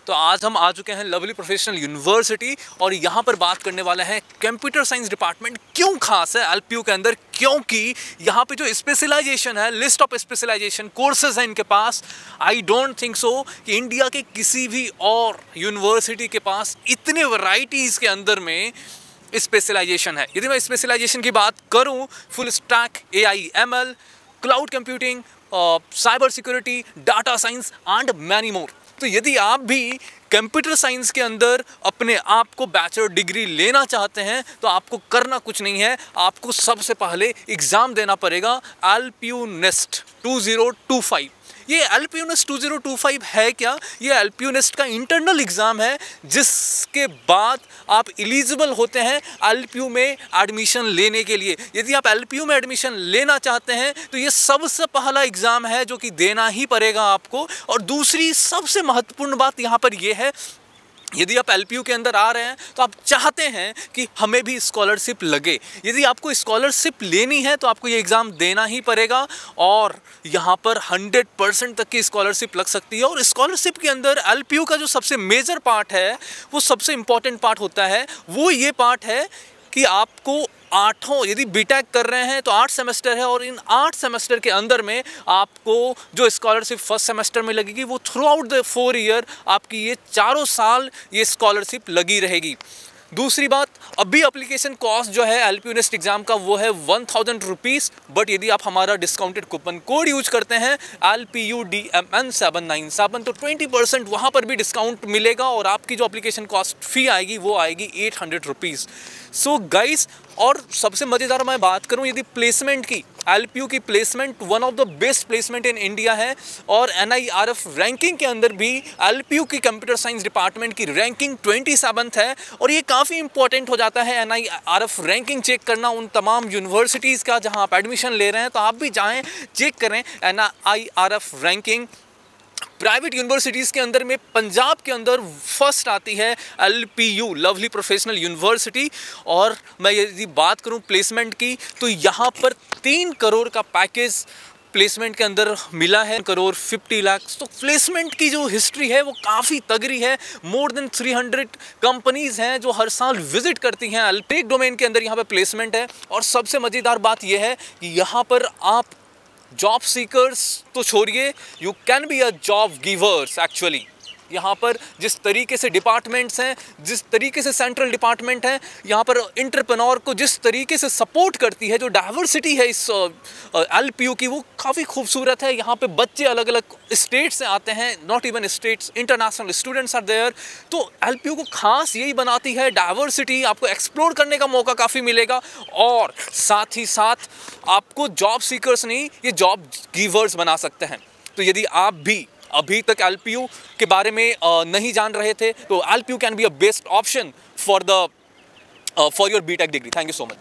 तो आज हम आ चुके हैं लवली प्रोफेशनल यूनिवर्सिटी और यहाँ पर बात करने वाले हैं कंप्यूटर साइंस डिपार्टमेंट क्यों खास है एलपीयू के अंदर, क्योंकि यहाँ पे जो स्पेशलाइजेशन है, लिस्ट ऑफ स्पेशलाइजेशन कोर्सेज हैं इनके पास, आई डोंट थिंक सो कि इंडिया के किसी भी और यूनिवर्सिटी के पास इतने वैरायटीज़ के अंदर में स्पेशलाइजेशन है। यदि मैं स्पेशलाइजेशन की बात करूँ, full stack, AI ML, cloud computing, cyber security, data science and many more. तो यदि आप भी कंप्यूटर साइंस के अंदर अपने आप को बैचलर डिग्री लेना चाहते हैं तो आपको करना कुछ नहीं है, आपको सबसे पहले एग्ज़ाम देना पड़ेगा LPU NEST 2025। ये LPU NEST 2025 है क्या? ये LPU NEST का इंटरनल एग्ज़ाम है जिसके बाद आप एलिजिबल होते हैं LPU में एडमिशन लेने के लिए। यदि आप LPU में एडमिशन लेना चाहते हैं तो ये सबसे पहला एग्ज़ाम है जो कि देना ही पड़ेगा आपको। और दूसरी सबसे महत्वपूर्ण बात यहाँ पर यह है, यदि आप LPU के अंदर आ रहे हैं तो आप चाहते हैं कि हमें भी स्कॉलरशिप लगे। यदि आपको स्कॉलरशिप लेनी है तो आपको ये एग्ज़ाम देना ही पड़ेगा और यहाँ पर 100% तक की स्कॉलरशिप लग सकती है। और स्कॉलरशिप के अंदर LPU का जो सबसे मेजर पार्ट है, वो सबसे इम्पॉर्टेंट पार्ट होता है, वो ये पार्ट है कि आपको यदि बीटेक कर रहे हैं तो 8 सेमेस्टर है और इन 8 सेमेस्टर के अंदर में आपको जो स्कॉलरशिप फर्स्ट सेमेस्टर में लगेगी वो थ्रू आउट द 4 ईयर आपकी ये चारों साल ये स्कॉलरशिप लगी रहेगी। दूसरी बात, अभी एप्लीकेशन कॉस्ट जो है LPU NEST एग्ज़ाम का वो है 1000 रुपीज़, बट यदि आप हमारा डिस्काउंटेड कूपन कोड यूज करते हैं LPUDMN797 तो 20% वहाँ पर भी डिस्काउंट मिलेगा और आपकी जो एप्लीकेशन कॉस्ट फ़ी आएगी वो आएगी 800 रुपीज़। सो गाइस, और सबसे मज़ेदार मैं बात करूं यदि प्लेसमेंट की, LPU की placement one of the best placement in India है और NIRF रैंकिंग के अंदर भी LPU की कंप्यूटर साइंस डिपार्टमेंट की रैंकिंग 27th है। और ये काफ़ी इंपॉर्टेंट हो जाता है NIRF रैंकिंग चेक करना उन तमाम यूनिवर्सिटीज़ का जहां आप एडमिशन ले रहे हैं। तो आप भी जाएँ, चेक करें NIRF रैंकिंग। प्राइवेट यूनिवर्सिटीज़ के अंदर में पंजाब के अंदर फर्स्ट आती है LPU, लवली प्रोफेशनल यूनिवर्सिटी। और मैं यदि बात करूं प्लेसमेंट की तो यहाँ पर 3 करोड़ का पैकेज प्लेसमेंट के अंदर मिला है, 1.50 लाख। तो प्लेसमेंट की जो हिस्ट्री है वो काफ़ी तगड़ी है। मोर देन 300 कंपनीज़ हैं जो हर साल विजिट करती हैं। एक डोमेन के अंदर यहाँ पर प्लेसमेंट है। और सबसे मज़ेदार बात यह है कि यहाँ पर आप जॉब सीकर्स तो छोड़िए, you can be a job givers actually. यहाँ पर जिस तरीके से डिपार्टमेंट्स हैं, जिस तरीके से सेंट्रल डिपार्टमेंट है, यहाँ पर एंटरप्रेन्योर को जिस तरीके से सपोर्ट करती है, जो डाइवर्सिटी है इस LPU की, वो काफ़ी खूबसूरत है। यहाँ पे बच्चे अलग अलग स्टेट्स से आते हैं, not even states, international students are there. तो LPU को खास यही बनाती है डाइवर्सिटी, आपको एक्सप्लोर करने का मौका काफ़ी मिलेगा और साथ ही साथ आपको जॉब सीकर्स नहीं, ये जॉब गिवर्स बना सकते हैं। तो यदि आप भी अभी तक LPU के बारे में नहीं जान रहे थे तो LPU can be a best option for your BTech degree. Thank you so much.